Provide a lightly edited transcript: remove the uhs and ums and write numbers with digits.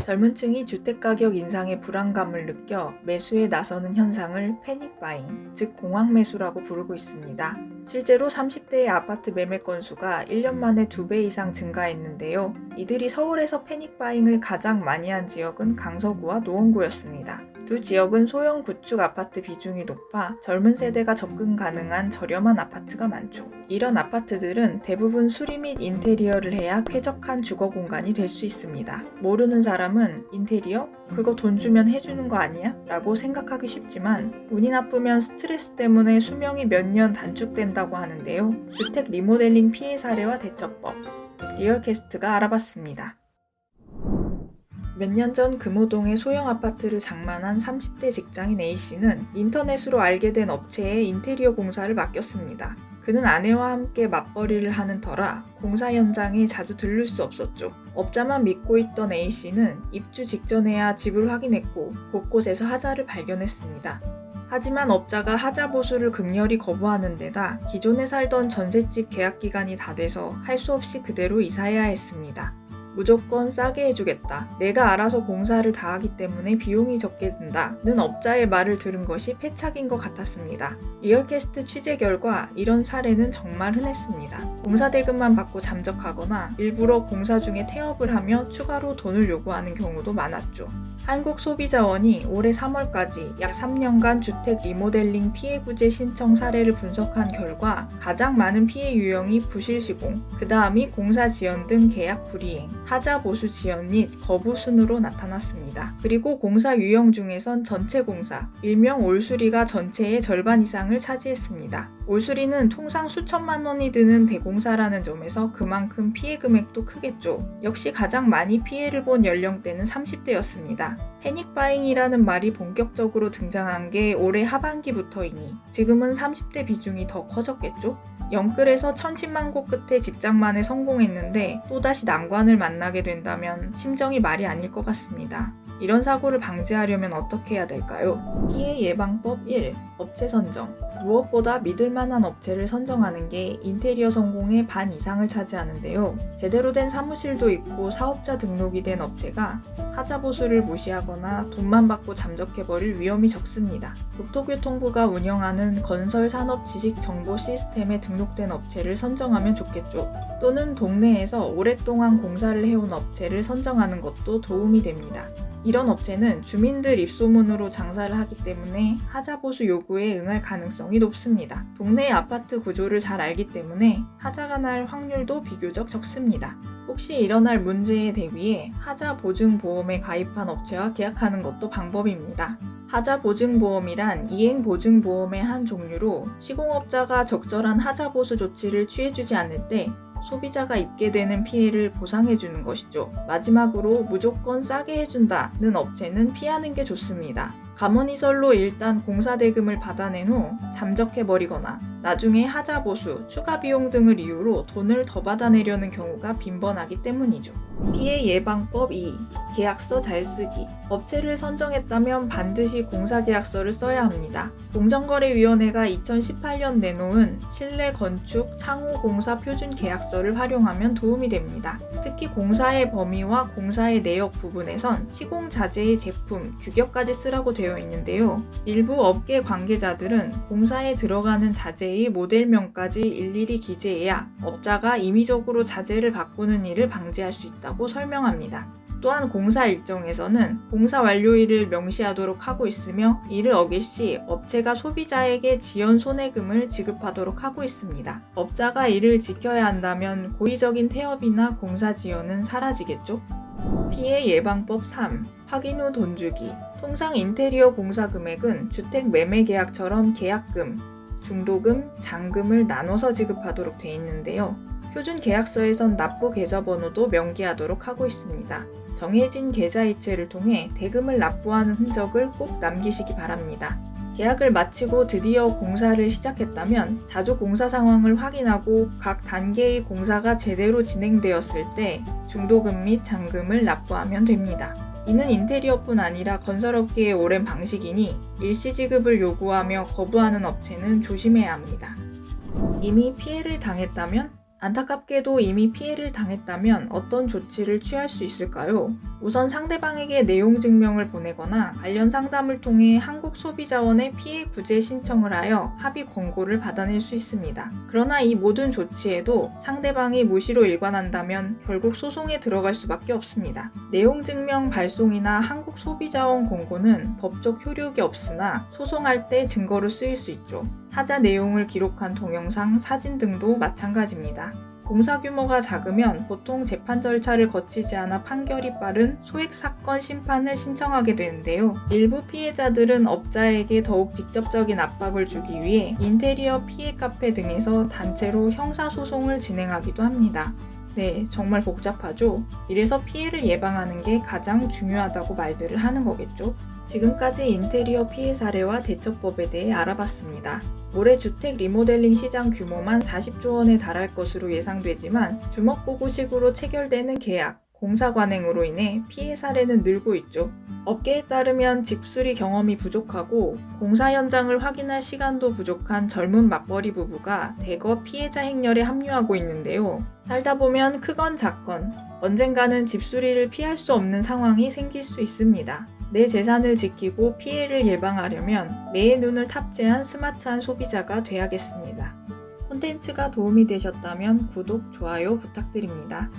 젊은 층이 주택가격 인상의 불안감을 느껴 매수에 나서는 현상을 패닉바잉, 즉 공황매수라고 부르고 있습니다. 실제로 30대의 아파트 매매 건수가 1년 만에 2배 이상 증가했는데요. 이들이 서울에서 패닉바잉을 가장 많이 한 지역은 강서구와 노원구였습니다. 두 지역은 소형 구축 아파트 비중이 높아 젊은 세대가 접근 가능한 저렴한 아파트가 많죠. 이런 아파트들은 대부분 수리 및 인테리어를 해야 쾌적한 주거 공간이 될 수 있습니다. 모르는 사람은 인테리어? 그거 돈 주면 해주는 거 아니야? 라고 생각하기 쉽지만 운이 나쁘면 스트레스 때문에 수명이 몇 년 단축된다고 하는데요. 주택 리모델링 피해 사례와 대처법, 리얼캐스트가 알아봤습니다. 몇 년 전 금호동의 소형 아파트를 장만한 30대 직장인 A씨는 인터넷으로 알게 된 업체에 인테리어 공사를 맡겼습니다. 그는 아내와 함께 맞벌이를 하는 터라 공사 현장에 자주 들를 수 없었죠. 업자만 믿고 있던 A씨는 입주 직전에야 집을 확인했고 곳곳에서 하자를 발견했습니다. 하지만 업자가 하자 보수를 극렬히 거부하는 데다 기존에 살던 전셋집 계약 기간이 다 돼서 할 수 없이 그대로 이사해야 했습니다. 무조건 싸게 해주겠다. 내가 알아서 공사를 다 하기 때문에 비용이 적게 든다는 업자의 말을 들은 것이 패착인 것 같았습니다. 리얼캐스트 취재 결과 이런 사례는 정말 흔했습니다. 공사 대금만 받고 잠적하거나 일부러 공사 중에 태업을 하며 추가로 돈을 요구하는 경우도 많았죠. 한국소비자원이 올해 3월까지 약 3년간 주택 리모델링 피해 구제 신청 사례를 분석한 결과 가장 많은 피해 유형이 부실 시공, 그 다음이 공사 지연 등 계약 불이행, 하자 보수 지연 및 거부 순으로 나타났습니다. 그리고 공사 유형 중에선 전체 공사, 일명 올수리가 전체의 절반 이상을 차지했습니다. 올수리는 통상 수천만 원이 드는 대공사라는 점에서 그만큼 피해 금액도 크겠죠. 역시 가장 많이 피해를 본 연령대는 30대였습니다. 패닉바잉이라는 말이 본격적으로 등장한 게 올해 하반기부터이니 지금은 30대 비중이 더 커졌겠죠? 영끌에서 천신만고 끝에 집장만에 성공했는데 또다시 난관을 만나게 된다면 심정이 말이 아닐 것 같습니다. 이런 사고를 방지하려면 어떻게 해야 될까요? 피해 예방법 1. 업체 선정. 무엇보다 믿을만한 업체를 선정하는 게 인테리어 성공의 반 이상을 차지하는데요. 제대로 된 사무실도 있고 사업자 등록이 된 업체가 하자 보수를 무시하거나 돈만 받고 잠적해버릴 위험이 적습니다. 국토교통부가 운영하는 건설산업지식정보 시스템에 등록된 업체를 선정하면 좋겠죠. 또는 동네에서 오랫동안 공사를 해온 업체를 선정하는 것도 도움이 됩니다. 이런 업체는 주민들 입소문으로 장사를 하기 때문에 하자 보수 요구에 응할 가능성이 높습니다. 동네의 아파트 구조를 잘 알기 때문에 하자가 날 확률도 비교적 적습니다. 혹시 일어날 문제에 대비해 하자 보증보험에 가입한 업체와 계약하는 것도 방법입니다. 하자 보증보험이란 이행 보증보험의 한 종류로 시공업자가 적절한 하자 보수 조치를 취해주지 않을 때 소비자가 입게 되는 피해를 보상해주는 것이죠. 마지막으로 무조건 싸게 해준다는 업체는 피하는 게 좋습니다. 감언이설로 일단 공사 대금을 받아낸 후 잠적해버리거나 나중에 하자 보수, 추가 비용 등을 이유로 돈을 더 받아내려는 경우가 빈번하기 때문이죠. 피해 예방법 2. 계약서 잘 쓰기. 업체를 선정했다면 반드시 공사계약서를 써야 합니다. 공정거래위원회가 2018년 내놓은 실내 건축 창호 공사 표준 계약서를 활용하면 도움이 됩니다. 특히 공사의 범위와 공사의 내역 부분에선 시공 자재의 제품, 규격까지 쓰라고 되어 있는데요. 일부 업계 관계자들은 공사에 들어가는 자재의 모델명까지 일일이 기재해야 업자가 임의적으로 자재를 바꾸는 일을 방지할 수 있다고 설명합니다. 또한 공사 일정에서는 공사 완료일을 명시하도록 하고 있으며 이를 어길 시 업체가 소비자에게 지연 손해금을 지급하도록 하고 있습니다. 업자가 이를 지켜야 한다면 고의적인 태업이나 공사 지연은 사라지겠죠? 피해 예방법 3. 확인 후 돈 주기. 통상 인테리어 공사 금액은 주택 매매 계약처럼 계약금, 중도금, 잔금을 나눠서 지급하도록 되어 있는데요. 표준 계약서에선 납부 계좌번호도 명기하도록 하고 있습니다. 정해진 계좌이체를 통해 대금을 납부하는 흔적을 꼭 남기시기 바랍니다. 계약을 마치고 드디어 공사를 시작했다면 자주 공사 상황을 확인하고 각 단계의 공사가 제대로 진행되었을 때 중도금 및 잔금을 납부하면 됩니다. 이는 인테리어뿐 아니라 건설업계의 오랜 방식이니 일시 지급을 요구하며 거부하는 업체는 조심해야 합니다. 이미 피해를 당했다면? 안타깝게도 이미 피해를 당했다면 어떤 조치를 취할 수 있을까요? 우선 상대방에게 내용 증명을 보내거나 관련 상담을 통해 한국소비자원에 피해 구제 신청을 하여 합의 권고를 받아낼 수 있습니다. 그러나 이 모든 조치에도 상대방이 무시로 일관한다면 결국 소송에 들어갈 수밖에 없습니다. 내용 증명 발송이나 한국소비자원 권고는 법적 효력이 없으나 소송할 때 증거로 쓰일 수 있죠. 타자 내용을 기록한 동영상, 사진 등도 마찬가지입니다. 공사 규모가 작으면 보통 재판 절차를 거치지 않아 판결이 빠른 소액 사건 심판을 신청하게 되는데요. 일부 피해자들은 업자에게 더욱 직접적인 압박을 주기 위해 인테리어 피해 카페 등에서 단체로 형사소송을 진행하기도 합니다. 네, 정말 복잡하죠? 이래서 피해를 예방하는 게 가장 중요하다고 말들을 하는 거겠죠? 지금까지 인테리어 피해 사례와 대처법에 대해 알아봤습니다. 올해 주택 리모델링 시장 규모만 40조 원에 달할 것으로 예상되지만 주먹구구식으로 체결되는 계약, 공사 관행으로 인해 피해 사례는 늘고 있죠. 업계에 따르면 집수리 경험이 부족하고 공사 현장을 확인할 시간도 부족한 젊은 맞벌이 부부가 대거 피해자 행렬에 합류하고 있는데요. 살다 보면 크건 작건 언젠가는 집수리를 피할 수 없는 상황이 생길 수 있습니다. 내 재산을 지키고 피해를 예방하려면 매의 눈을 탑재한 스마트한 소비자가 돼야겠습니다. 콘텐츠가 도움이 되셨다면 구독, 좋아요 부탁드립니다.